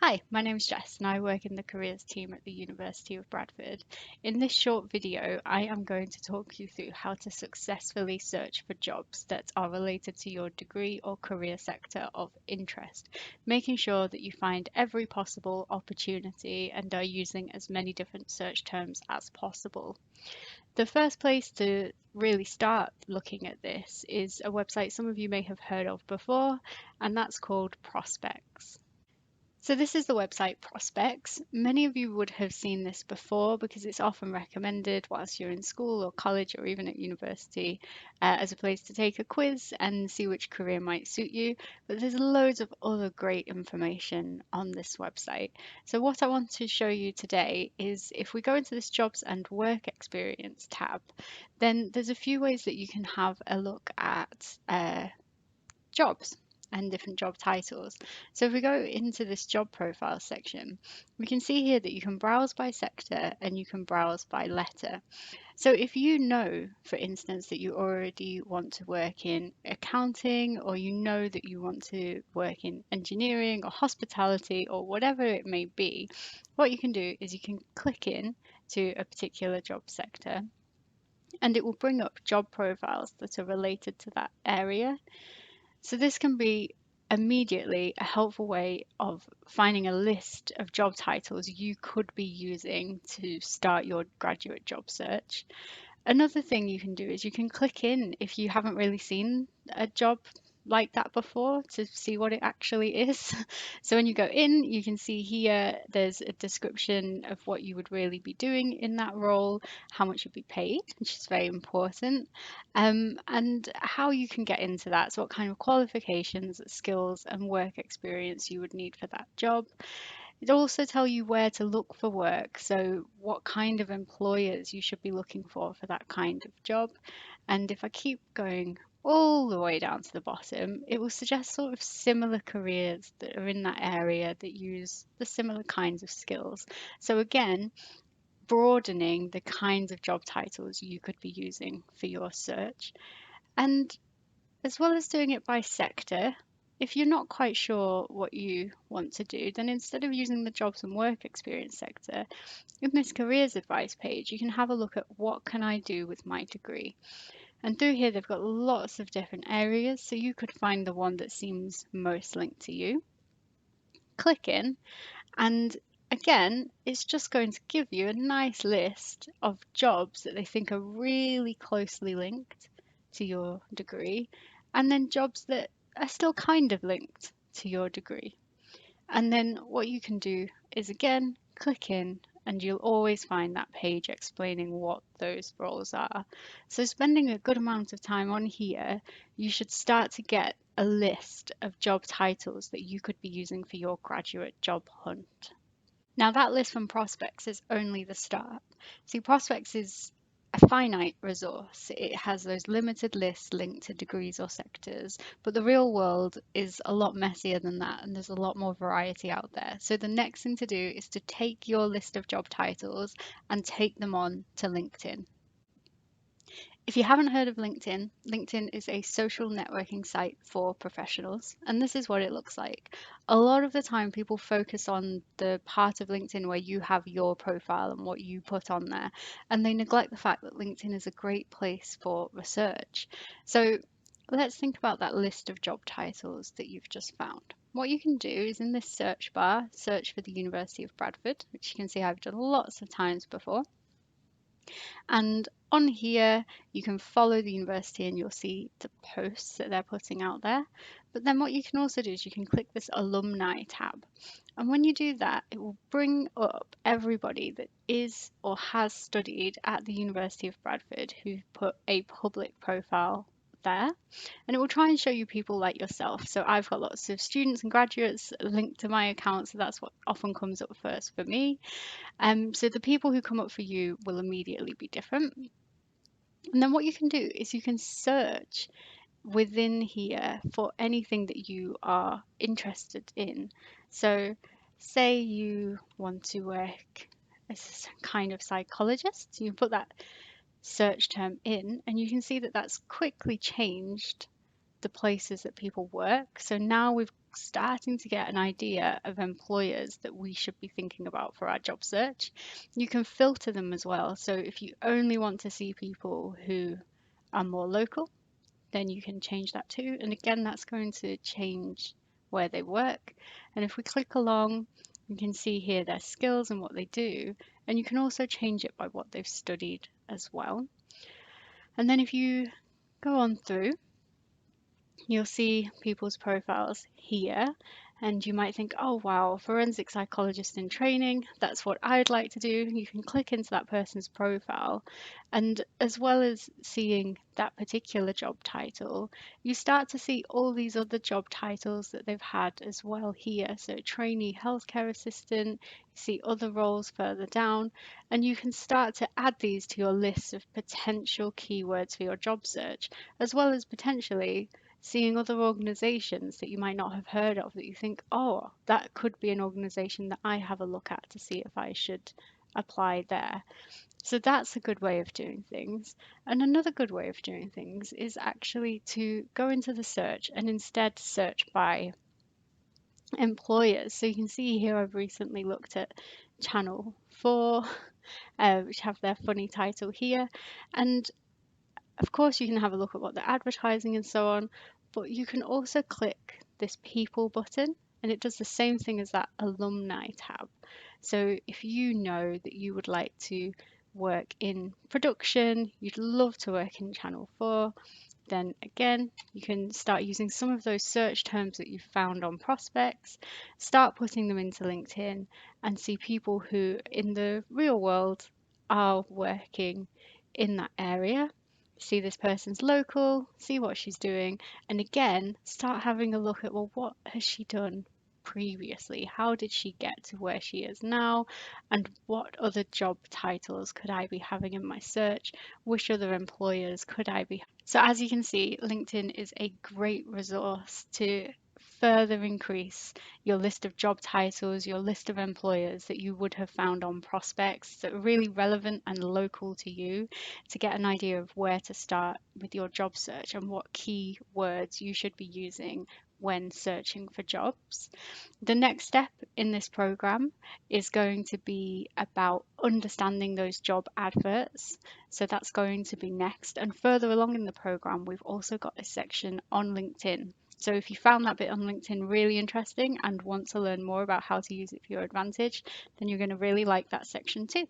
Hi, my name is Jess and I work in the careers team at the University of Bradford. In this short video, I am going to talk you through how to successfully search for jobs that are related to your degree or career sector of interest, making sure that you find every possible opportunity and are using as many different search terms as possible. The first place to really start looking at this is a website some of you may have heard of before, and that's called Prospects. So this is the website Prospects. Many of you would have seen this before because it's often recommended whilst you're in school or college or even at university as a place to take a quiz and see which career might suit you. But there's loads of other great information on this website. So what I want to show you today is if we go into this jobs and work experience tab, then there's a few ways that you can have a look at jobs and different job titles. So if we go into this job profile section, we can see here that you can browse by sector and you can browse by letter. So if you know, for instance, that you already want to work in accounting, or you know that you want to work in engineering or hospitality or whatever it may be, what you can do is you can click in to a particular job sector and it will bring up job profiles that are related to that area. So this can be immediately a helpful way of finding a list of job titles you could be using to start your graduate job search. Another thing you can do is you can click in if you haven't really seen a job like that before to see what it actually is. So when you go in, you can see here there's a description of what you would really be doing in that role, how much you'd be paid, which is very important, and how you can get into that. So what kind of qualifications, skills, and work experience you would need for that job. It also tell you where to look for work, so what kind of employers you should be looking for that kind of job. And if I keep going all the way down to the bottom, it will suggest sort of similar careers that are in that area that use the similar kinds of skills. So again, broadening the kinds of job titles you could be using for your search. And as well as doing it by sector, if you're not quite sure what you want to do, then instead of using the jobs and work experience sector, in this careers advice page, you can have a look at what can I do with my degree. And through here, they've got lots of different areas, so you could find the one that seems most linked to you. Click in, and again, it's just going to give you a nice list of jobs that they think are really closely linked to your degree, and then jobs that are still kind of linked to your degree. And then what you can do is again, click in and you'll always find that page explaining what those roles are. So spending a good amount of time on here, you should start to get a list of job titles that you could be using for your graduate job hunt. Now that list from Prospects is only the start. See, Prospects is a finite resource. It has those limited lists linked to degrees or sectors, but the real world is a lot messier than that, and there's a lot more variety out there. So the next thing to do is to take your list of job titles and take them on to LinkedIn. If you haven't heard of LinkedIn, LinkedIn is a social networking site for professionals, and this is what it looks like. A lot of the time, people focus on the part of LinkedIn where you have your profile and what you put on there, and they neglect the fact that LinkedIn is a great place for research. So let's think about that list of job titles that you've just found. What you can do is in this search bar, search for the University of Bradford, which you can see I've done lots of times before. And on here, you can follow the university and you'll see the posts that they're putting out there. But then what you can also do is you can click this alumni tab. And when you do that, it will bring up everybody that is or has studied at the University of Bradford who put a public profile there, and it will try and show you people like yourself. So I've got lots of students and graduates linked to my account, so that's what often comes up first for me. So the people who come up for you will immediately be different. And then what you can do is you can search within here for anything that you are interested in. So say you want to work as a kind of psychologist, you put that search term in and you can see that that's quickly changed the places that people work. So now we've starting to get an idea of employers that we should be thinking about for our job search. You can filter them as well. So if you only want to see people who are more local, then you can change that too. And again, that's going to change where they work. And if we click along, you can see here their skills and what they do. And you can also change it by what they've studied as well. And then if you go on through, you'll see people's profiles here, and you might think, oh wow, forensic psychologist in training, that's what I'd like to do. You can click into that person's profile, and as well as seeing that particular job title, you start to see all these other job titles that they've had as well here. So trainee healthcare assistant, you see other roles further down, and you can start to add these to your list of potential keywords for your job search, as well as potentially seeing other organizations that you might not have heard of that you think, oh, that could be an organization that I have a look at to see if I should apply there. So that's a good way of doing things. And another good way of doing things is actually to go into the search and instead search by employers. So you can see here I've recently looked at Channel 4, which have their funny title here. And of course, you can have a look at what they're advertising and so on, but you can also click this people button, and it does the same thing as that alumni tab. So if you know that you would like to work in production, you'd love to work in Channel 4, then again, you can start using some of those search terms that you've found on prospects, start putting them into LinkedIn, and see people who in the real world are working in that area. See this person's local, see what she's doing, and again, start having a look at, well, what has she done previously? How did she get to where she is now? And what other job titles could I be having in my search? Which other employers could I be? So as you can see, LinkedIn is a great resource to further increase your list of job titles, your list of employers that you would have found on prospects that are really relevant and local to you, to get an idea of where to start with your job search and what key words you should be using when searching for jobs. The next step in this program is going to be about understanding those job adverts. So that's going to be next. And further along in the program, we've also got a section on LinkedIn. So if you found that bit on LinkedIn really interesting and want to learn more about how to use it for your advantage, then you're going to really like that section too.